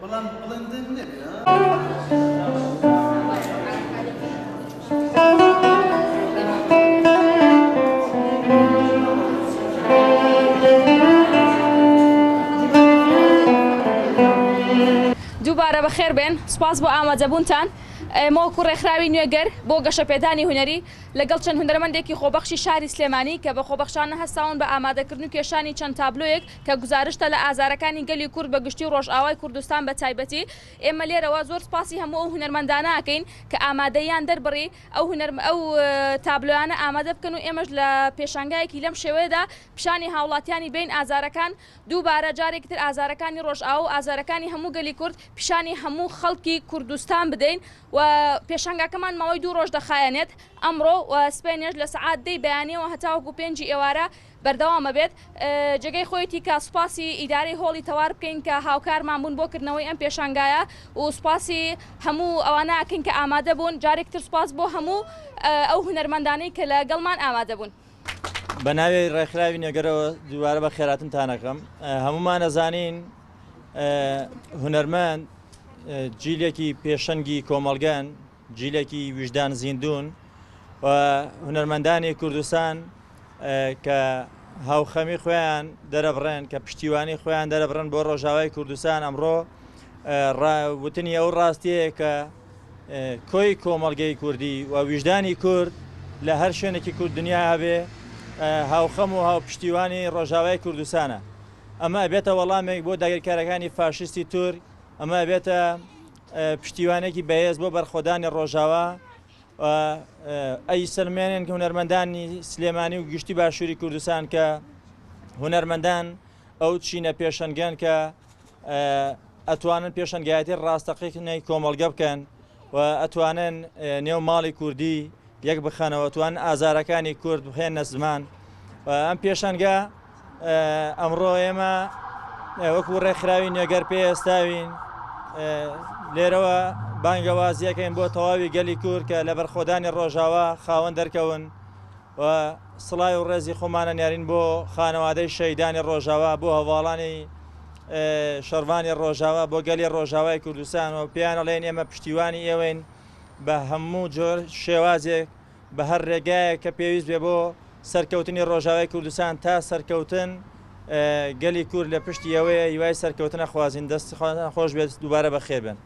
بەڵام بڵندن نەبێ دووبارە بەخێر بێن سپاس بۆ ئامادەبوونتان ئێمەوەکو ڕێکخراوی نوێگەر بۆ گەشەپێدانی هونەری لەگەڵ چەند هونەرمەندێکی خۆبەخشی شاری سلێمانی کە بە خۆبەخشانە هەستاون بە ئامادەکردن و کێشانی چەند تابلۆیەک کە گزارشتە لە ئازارەکانی گەلی کورد بە گشتی ڕۆژئاوای کوردستان بە تایبەتی ئێمە لێرەوە زۆر سپاسی هەموو ئەو هونەرمەندانە ئەکەین کە ئامادەیان دەربڕی ئەو تابلۆیانە ئامادە بکەن و ئێمەش لە پێشانگایەکی لەم شێوەیەدا پیشانی هاوڵاتیانی بین ئازارەکان دووبارە جارێکتر ئازارەکانی ڕۆژئاو و ئازارەکانی هەموو گەلی کورد پیشانی هەموو خەڵکی کوردستان بدەین و پێشنگاکەمان ماوەی 2 ڕۆژ دەخایەنێت ئەمڕۆ و سپێنێژ لە سەعات 10 بەیانیەوە هەتاوەکو 5 ئێوارە بەردەوامە بێت جێگەی خۆیەتی کە سوپاسی ئیدارەی هۆڵی تەوار بکەین کە هاوکارمان بوون بۆکردنەوەی ئەم پێشنگایە و سوپاسی هەموو ئەوانە ئەکەین کە ئامادە بوون جارێکتر سوپاس بۆ هەموو ئەو هونەرمەندانەی کە لەگەڵمان ئامادە بوون. بە ناوی ڕێکخراوی نێگەرەوە دووبارە بە خێراتنتانەکەم هەمومان ئەزانین هونەرمەند جیلێکی پێشەنگی کۆمەڵگەن جیلێکی وجدان زیندون و هونەرمەندانی کوردستان کە هاوخەمی خۆیان دەرەبڕێن کە پشتیوانی خۆیان دەرەبڕن بۆ ڕۆژاوای کوردستان ئەمڕۆ وتنی ئەو ڕاستیەیە کە کۆی کۆمەڵگەی کوردی و وجدانی کورد لە هەر شوێنێکی کورد دنیا هەبێ هاوخەم و هاو پشتیوانی ڕۆژاوای کوردستانە ئەمە بێتە وەڵامێک بۆ داگیرکارەکانی فاشیستی تور ئەمە بێتە پشتیوانێکی بەهێز بۆ بەرخۆدانی ڕۆژاوا ئەی سلمێنن کە هونەرمەندانی سلێمانی و گشتی باشووری کوردستان کە هونەرمەندان ئەو چینە پێشەنگەن کە ئەتوانن پێشەنگایەتی ڕاستەقینەی کۆمەڵگە بکەن و ئەتوانن نێو ماڵی کوردی یەک بخەنەوە توان ئازارەکانی کورد بخێنە زمان ئەم پێشەنگە ئەمڕۆ ئێمە وەکو ڕێکخراوی نوێگەر پێهێستاوین لێرەوە بانگەوازیەکەین بۆ تەواوی گەلی کورد کە لە بەرخۆدانی ڕۆژاوا خاوەن دەرکەون و سڵای و ڕێزی خۆمانە نارین بۆ خانەوادەی شەیدانی ڕۆژاوا بۆ هەواڵانی شەڕوانی ڕۆژاوا بۆ گەلی ڕۆژاوای کوردستان و پێیانەڵێن ئێمە پشتیوانی ئێوەین بە هەموو جۆر شێوازێک بە هەر ڕێگایە کە پێویست بێ بۆ سەرکەوتنی ڕۆژاوای کوردستان تا سەرکەوتن گەلی کورد لە پشتی ئەوەیە هیوای سەرکەوتنە خوازین دەست خۆش بێت دووبارە بەخێر بن.